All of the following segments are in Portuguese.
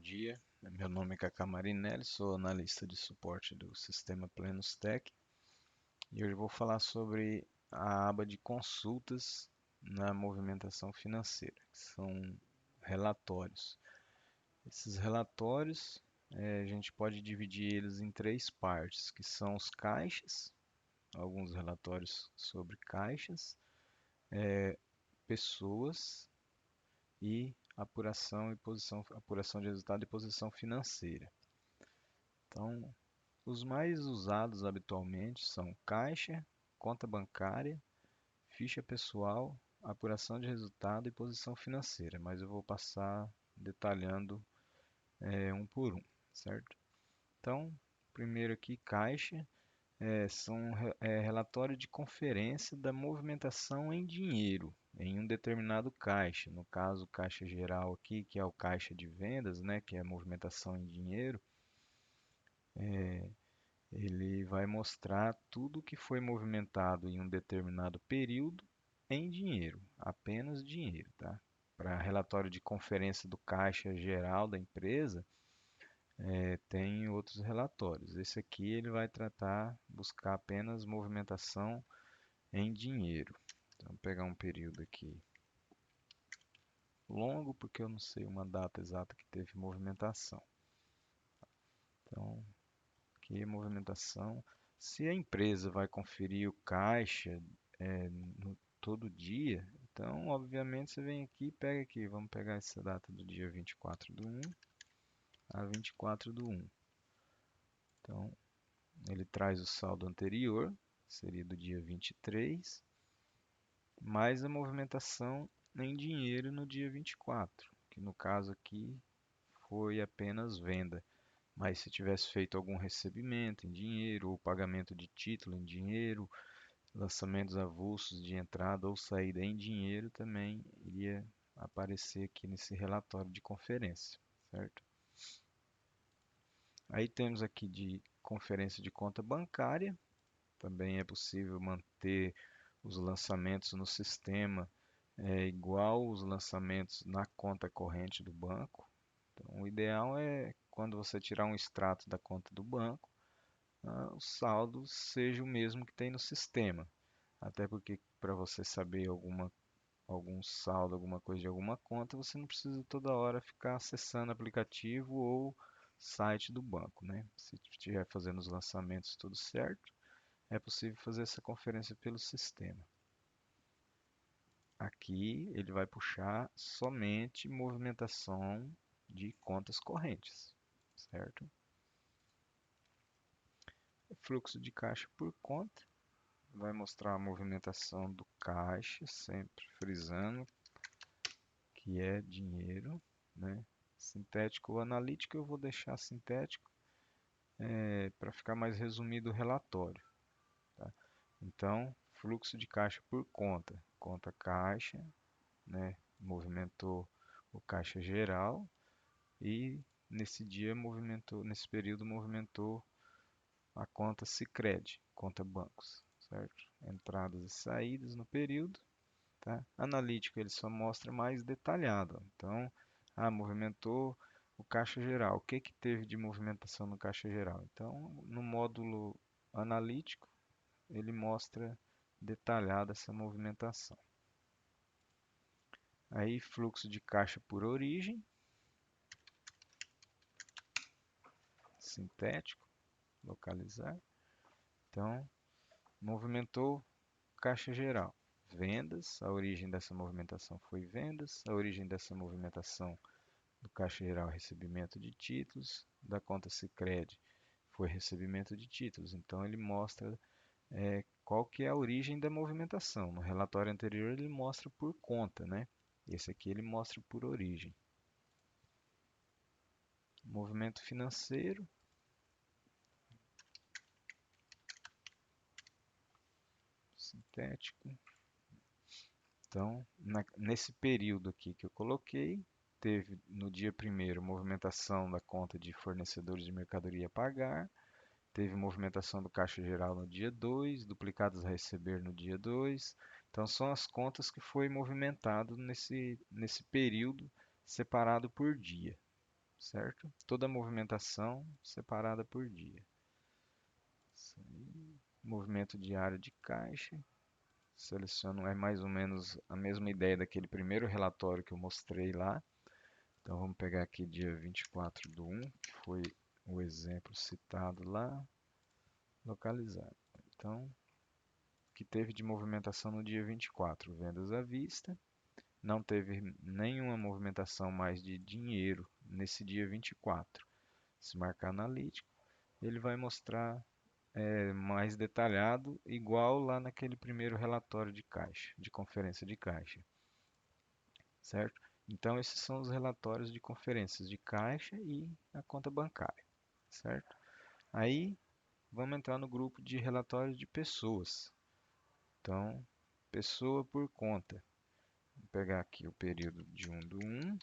dia. Meu nome é Cacá Marinelli, sou analista de suporte do sistema Plenos Tech e hoje eu vou falar sobre a aba de consultas na movimentação financeira, que são relatórios. Esses relatórios, a gente pode dividir eles em três partes, que são os caixas, alguns relatórios sobre caixas, pessoas e apuração de resultado e posição financeira. Então, os mais usados habitualmente são caixa, conta bancária, ficha pessoal, apuração de resultado e posição financeira, mas eu vou passar detalhando um por um, certo? Então, primeiro aqui, caixa, relatório de conferência da movimentação em dinheiro em um determinado caixa. No caso, caixa geral aqui, que é o caixa de vendas, né, que é a movimentação em dinheiro. Ele vai mostrar tudo que foi movimentado em um determinado período em dinheiro, apenas dinheiro, tá? Para relatório de conferência do caixa geral da empresa, tem outros relatórios. Esse aqui ele vai buscar apenas movimentação em dinheiro. Então, vou pegar um período aqui longo, porque eu não sei uma data exata que teve movimentação. Então, aqui movimentação. Se a empresa vai conferir o caixa todo dia, então, obviamente, você vem aqui e pega aqui. Vamos pegar essa data do dia 24/1 a 24/1. Então, ele traz o saldo anterior, seria do dia 23, mais a movimentação em dinheiro no dia 24, que no caso aqui foi apenas venda. Mas se tivesse feito algum recebimento em dinheiro, ou pagamento de título em dinheiro, lançamentos avulsos de entrada ou saída em dinheiro, também iria aparecer aqui nesse relatório de conferência, certo? Aí temos aqui de conferência de conta bancária, também é possível manter os lançamentos no sistema igual os lançamentos na conta corrente do banco. Então, o ideal é quando você tirar um extrato da conta do banco, o saldo seja o mesmo que tem no sistema. Até porque para você saber algum saldo, alguma coisa de alguma conta, você não precisa toda hora ficar acessando aplicativo ou site do banco, né? Se estiver fazendo os lançamentos tudo certo, é possível fazer essa conferência pelo sistema. Aqui ele vai puxar somente movimentação de contas correntes, certo? Fluxo de caixa por conta vai mostrar a movimentação do caixa, sempre frisando que é dinheiro, né? Sintético ou analítico eu vou deixar sintético para ficar mais resumido o relatório, tá? Então, fluxo de caixa por conta, conta caixa, né? Movimentou o caixa geral e nesse período movimentou a conta Sicredi, conta bancos, certo? Entradas e saídas no período, tá? Analítico ele só mostra mais detalhado. Então, movimentou o caixa geral. O que que teve de movimentação no caixa geral? Então, no módulo analítico, ele mostra detalhada essa movimentação. Aí, fluxo de caixa por origem, sintético, localizar. Então, movimentou caixa geral. Vendas, a origem dessa movimentação foi vendas, a origem dessa movimentação do caixa geral recebimento de títulos, da conta Sicredi foi recebimento de títulos. Então ele mostra qual que é a origem da movimentação. No relatório anterior ele mostra por conta, né? Esse aqui ele mostra por origem. Movimento financeiro, sintético. Então, nesse período aqui que eu coloquei, teve no dia primeiro movimentação da conta de fornecedores de mercadoria a pagar, teve movimentação do caixa geral no dia 2, duplicados a receber no dia 2. Então, são as contas que foi movimentado nesse período separado por dia, certo? Toda a movimentação separada por dia. Isso aí. Movimento diário de caixa. Seleciono, é mais ou menos a mesma ideia daquele primeiro relatório que eu mostrei lá. Então vamos pegar aqui dia 24/1, que foi o exemplo citado lá, localizar. Então, que teve de movimentação no dia 24, vendas à vista. Não teve nenhuma movimentação mais de dinheiro nesse dia 24. Se marcar analítico, ele vai mostrar mais detalhado, igual lá naquele primeiro relatório de caixa, de conferência de caixa, certo? Então, esses são os relatórios de conferências de caixa e a conta bancária, certo? Aí, vamos entrar no grupo de relatórios de pessoas. Então, pessoa por conta. Vou pegar aqui o período de 1/1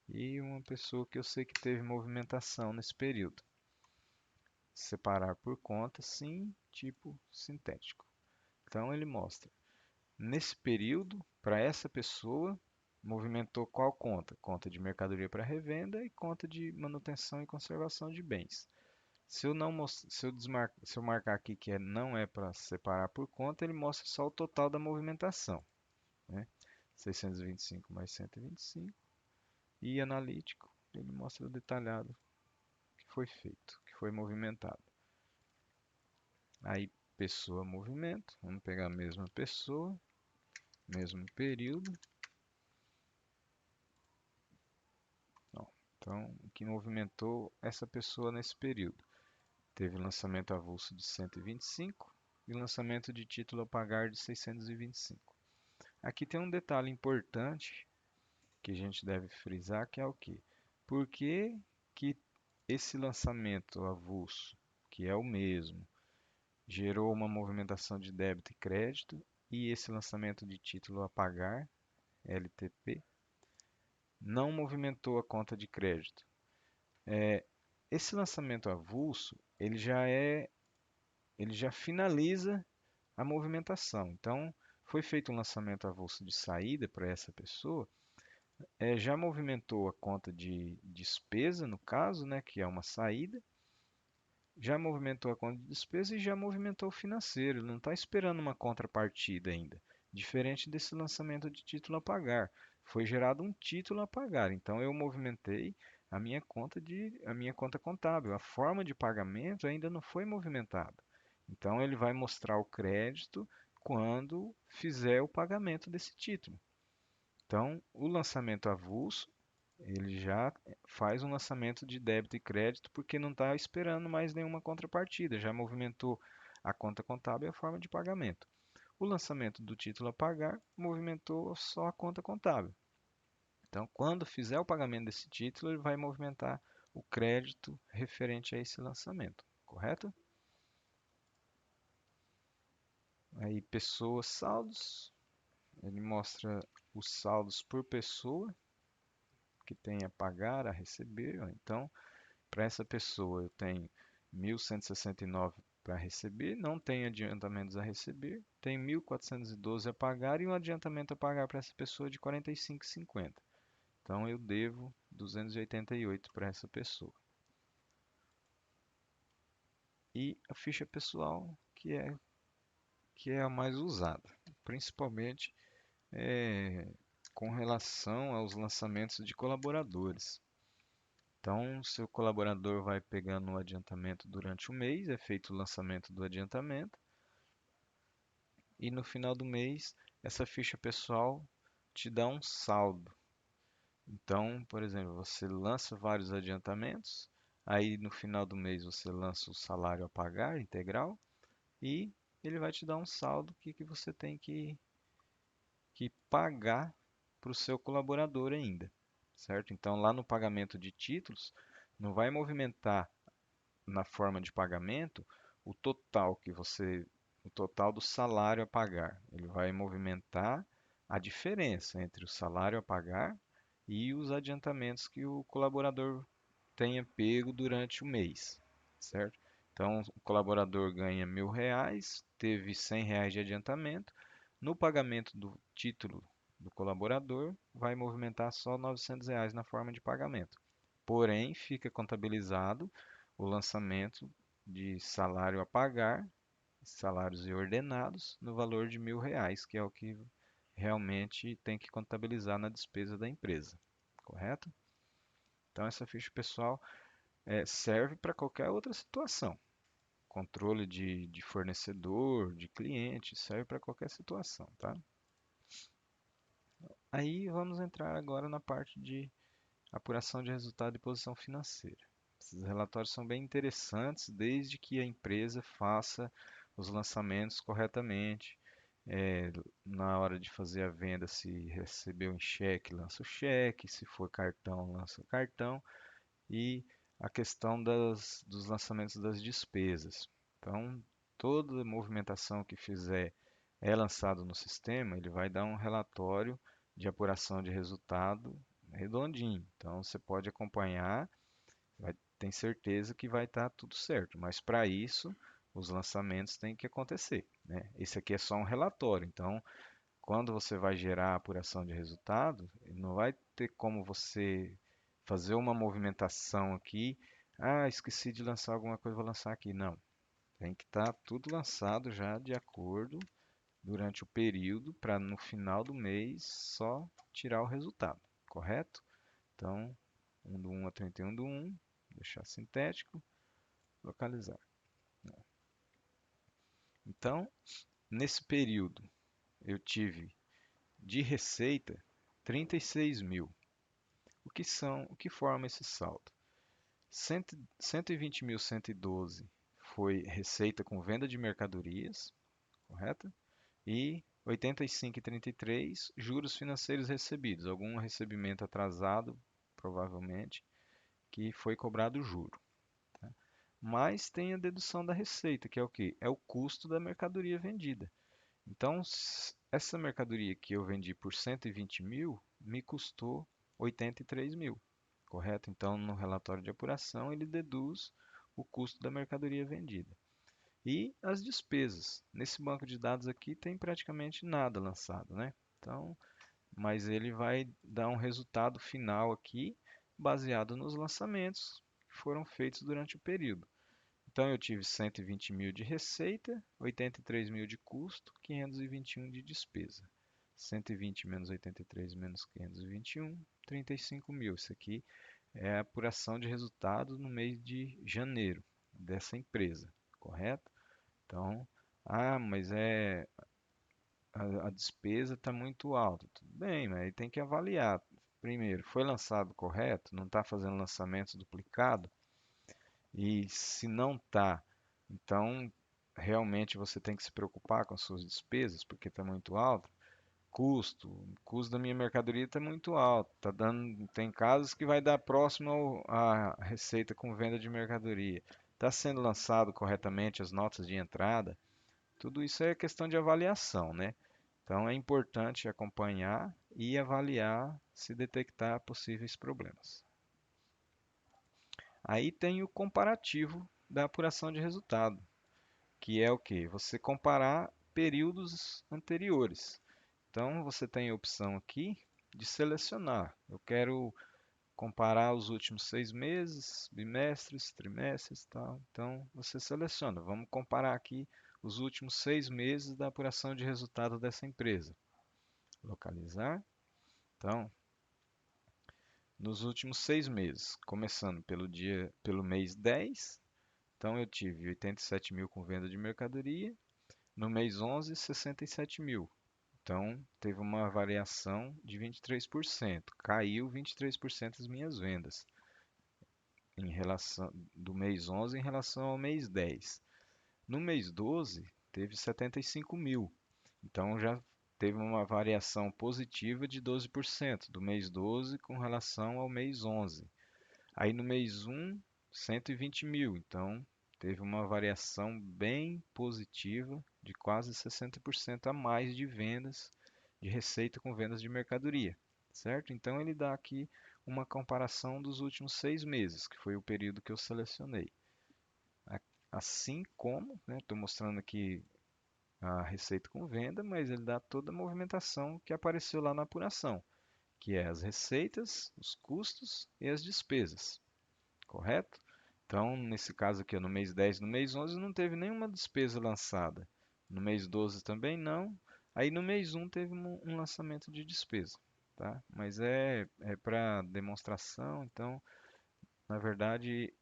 e uma pessoa que eu sei que teve movimentação nesse período. Separar por conta, sim, tipo sintético. Então, ele mostra nesse período, para essa pessoa, movimentou qual conta? Conta de mercadoria para revenda e conta de manutenção e conservação de bens. Se eu não se eu marcar aqui que não é para separar por conta, ele mostra só o total da movimentação, né? 625 mais 125 e analítico, ele mostra o detalhado que foi feito, que foi movimentado. Aí pessoa movimento, vamos pegar a mesma pessoa, mesmo período. Então, o que movimentou essa pessoa nesse período? Teve lançamento avulso de 125 e lançamento de título a pagar de 625. Aqui tem um detalhe importante que a gente deve frisar, que é o quê? Por que que esse lançamento avulso, que é o mesmo, gerou uma movimentação de débito e crédito e esse lançamento de título a pagar, LTP, não movimentou a conta de crédito? Esse lançamento avulso, ele já finaliza a movimentação. Então, foi feito um lançamento avulso de saída para essa pessoa, já movimentou a conta de despesa, no caso, né, que é uma saída, já movimentou a conta de despesa e já movimentou o financeiro. Ele não está esperando uma contrapartida ainda. Diferente desse lançamento de título a pagar. Foi gerado um título a pagar. Então eu movimentei a minha conta contábil. A forma de pagamento ainda não foi movimentada. Então ele vai mostrar o crédito quando fizer o pagamento desse título. Então, o lançamento avulso ele já faz um lançamento de débito e crédito porque não está esperando mais nenhuma contrapartida, já movimentou a conta contábil e a forma de pagamento. O lançamento do título a pagar movimentou só a conta contábil. Então, quando fizer o pagamento desse título, ele vai movimentar o crédito referente a esse lançamento, correto? Aí, pessoas, saldos, ele mostra os saldos por pessoa que tem a pagar, a receber. Então, para essa pessoa eu tenho 1.169 para receber, não tenho adiantamentos a receber, tenho 1.412 a pagar e um adiantamento a pagar para essa pessoa de 45,50. Então eu devo 288 para essa pessoa. E a ficha pessoal, que é a mais usada, principalmente com relação aos lançamentos de colaboradores. Então, seu colaborador vai pegando o adiantamento durante o mês, é feito o lançamento do adiantamento, e no final do mês, essa ficha pessoal te dá um saldo. Então, por exemplo, você lança vários adiantamentos, aí no final do mês você lança o salário a pagar integral, e ele vai te dar um saldo que você tem que pagar para o seu colaborador ainda, certo? Então, lá no pagamento de títulos, não vai movimentar na forma de pagamento o total do salário a pagar. Ele vai movimentar a diferença entre o salário a pagar e os adiantamentos que o colaborador tenha pego durante o mês, certo? Então, o colaborador ganha R$ 1.000, teve R$ 100 de adiantamento. No pagamento do título do colaborador, vai movimentar só R$ 900 na forma de pagamento. Porém, fica contabilizado o lançamento de salário a pagar, salários e ordenados, no valor de R$ 1.000, que é o que realmente tem que contabilizar na despesa da empresa, correto? Então, essa ficha pessoal serve para qualquer outra situação. Controle de fornecedor, de cliente, serve para qualquer situação, tá? Aí vamos entrar agora na parte de apuração de resultado e posição financeira. Esses relatórios são bem interessantes desde que a empresa faça os lançamentos corretamente. Na hora de fazer a venda, se recebeu em cheque, lança o cheque, se for cartão, lança o cartão, e a questão dos lançamentos das despesas. Então, toda movimentação que fizer é lançado no sistema, ele vai dar um relatório de apuração de resultado redondinho. Então, você pode acompanhar, tem certeza que vai estar tudo certo. Mas para isso, os lançamentos têm que acontecer, né? Esse aqui é só um relatório. Então, quando você vai gerar a apuração de resultado, não vai ter como você fazer uma movimentação aqui. Ah, esqueci de lançar alguma coisa, vou lançar aqui. Não, tem que estar tudo lançado já de acordo durante o período para no final do mês só tirar o resultado, correto? Então, 1 do 1 a 31 do 1, deixar sintético, localizar. Então, nesse período, eu tive de receita 36 mil. O que forma esse saldo? 120.112 foi receita com venda de mercadorias, correto? E 85,33 juros financeiros recebidos, algum recebimento atrasado, provavelmente, que foi cobrado juro. Tá? Mas tem a dedução da receita, que é o quê? É o custo da mercadoria vendida. Então, essa mercadoria que eu vendi por 120 mil me custou 83 mil, correto? Então, no relatório de apuração, ele deduz o custo da mercadoria vendida. E as despesas. Nesse banco de dados aqui tem praticamente nada lançado, né? Então, mas ele vai dar um resultado final aqui baseado nos lançamentos que foram feitos durante o período. Então eu tive 120 mil de receita, 83 mil de custo, 521 de despesa. 120 menos 83 menos 521, 35 mil. Isso aqui é a apuração de resultado no mês de janeiro dessa empresa, correto? Então, mas a despesa está muito alta. Tudo bem, mas aí tem que avaliar. Primeiro, foi lançado correto? Não está fazendo lançamento duplicado? E se não está, então realmente você tem que se preocupar com as suas despesas, porque está muito alto. O custo da minha mercadoria está muito alto. Tem casos que vai dar próximo à receita com venda de mercadoria. Está sendo lançado corretamente as notas de entrada? Tudo isso é questão de avaliação, né? Então é importante acompanhar e avaliar se detectar possíveis problemas. Aí tem o comparativo da apuração de resultado, que é o que? Você comparar períodos anteriores. Então você tem a opção aqui de selecionar. Eu quero comparar os últimos 6 meses, bimestres, trimestres, tal. Então você seleciona. Vamos comparar aqui os últimos 6 meses da apuração de resultado dessa empresa. Localizar. Então, nos últimos 6 meses, começando pelo mês 10, então eu tive 87 mil com venda de mercadoria. No mês 11, 67 mil. Então teve uma variação de 23%. Caiu 23% as minhas vendas em relação do mês 11 em relação ao mês 10. No mês 12, teve 75 mil. Então já teve uma variação positiva de 12% do mês 12 com relação ao mês 11. Aí no mês 1, 120 mil. Então teve uma variação bem positiva de quase 60% a mais de vendas, de receita com vendas de mercadoria, certo? Então ele dá aqui uma comparação dos últimos 6 meses, que foi o período que eu selecionei. Assim como, né, estou mostrando aqui a receita com venda, mas ele dá toda a movimentação que apareceu lá na apuração, que é as receitas, os custos e as despesas, correto? Então, nesse caso aqui, no mês 10, no mês 11 não teve nenhuma despesa lançada. No mês 12 também não. Aí no mês 1 teve um lançamento de despesa, tá? Mas é para demonstração, então, na verdade,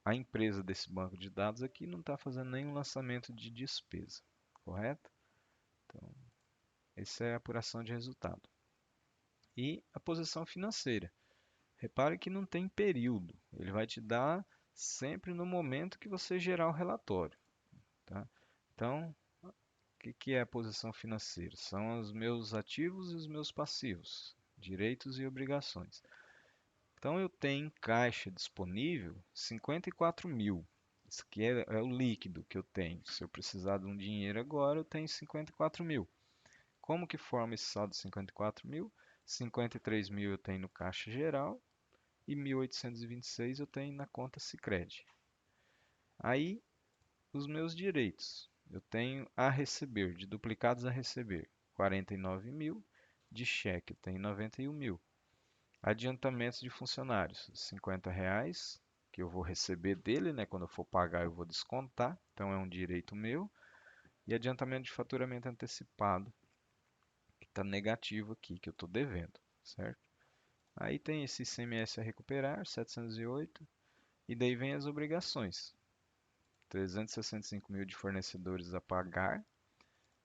a empresa desse banco de dados aqui não está fazendo nenhum lançamento de despesa, correto? Então, essa é a apuração de resultado. E a posição financeira. Repare que não tem período. Ele vai te dar sempre no momento que você gerar o relatório, tá? Então, o que é a posição financeira? São os meus ativos e os meus passivos, direitos e obrigações. Então, eu tenho em caixa disponível 54 mil. Isso aqui é o líquido que eu tenho. Se eu precisar de um dinheiro agora, eu tenho 54 mil. Como que forma esse saldo de 54 mil? 53 mil eu tenho no caixa geral e 1.826 eu tenho na conta Sicredi. Aí, os meus direitos. Eu tenho a receber, de duplicados a receber, 49 mil. De cheque, eu tenho 91 mil. Adiantamentos de funcionários, R$ 50, que eu vou receber dele, né? Quando eu for pagar, eu vou descontar. Então, é um direito meu. E adiantamento de faturamento antecipado, que está negativo aqui, que eu estou devendo, certo? Aí tem esse ICMS a recuperar, 708. E daí vem as obrigações. 365 mil de fornecedores a pagar,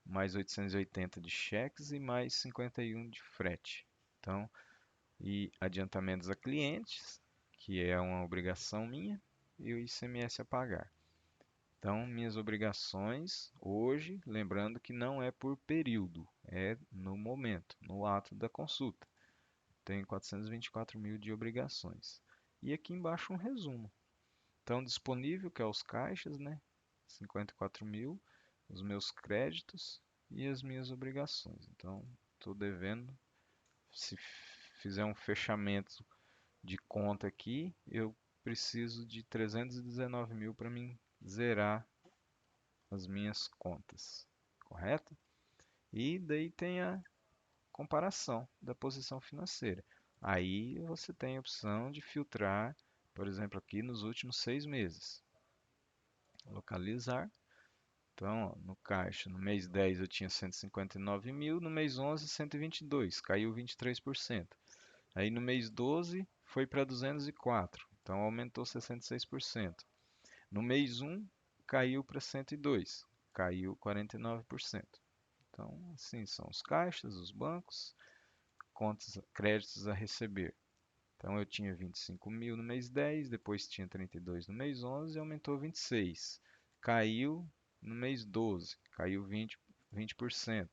mais 880 de cheques e mais 51 de frete. Então, e adiantamentos a clientes, que é uma obrigação minha, e o ICMS a pagar. Então, minhas obrigações hoje, lembrando que não é por período, é no momento, no ato da consulta. Tenho 424 mil de obrigações. E aqui embaixo um resumo. Então, disponível, que é os caixas, né? 54 mil, os meus créditos e as minhas obrigações. Então, estou devendo. Se fizer um fechamento de conta aqui, eu preciso de 319 mil para mim zerar as minhas contas, correto? E daí tem a comparação da posição financeira. Aí você tem a opção de filtrar, por exemplo, aqui nos últimos 6 meses. Localizar. Então, ó, no caixa, no mês 10 eu tinha 159 mil, no mês 11, 122, caiu 23%. Aí no mês 12 foi para 204, então aumentou 66%. No mês 1 caiu para 102, caiu 49%. Então, assim, são os caixas, os bancos, contas, créditos a receber. Então, eu tinha 25 mil no mês 10, depois tinha 32 no mês 11 e aumentou 26. Caiu no mês 12, caiu 20%.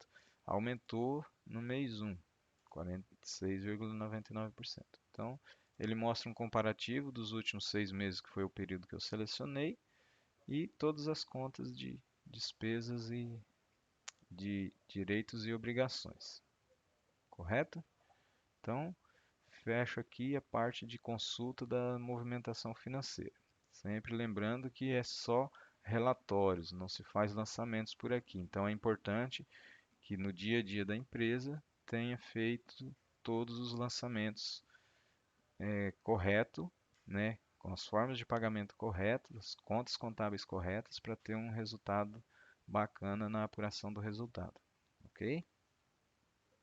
Aumentou no mês 1, 46,99%. Então, ele mostra um comparativo dos últimos 6 meses, que foi o período que eu selecionei, e todas as contas de despesas e de direitos e obrigações. Correto? Então, fecho aqui a parte de consulta da movimentação financeira. Sempre lembrando que é só relatórios, não se faz lançamentos por aqui. Então é importante que no dia a dia da empresa tenha feito todos os lançamentos correto, né, com as formas de pagamento corretas, contas contábeis corretas para ter um resultado bacana na apuração do resultado, ok?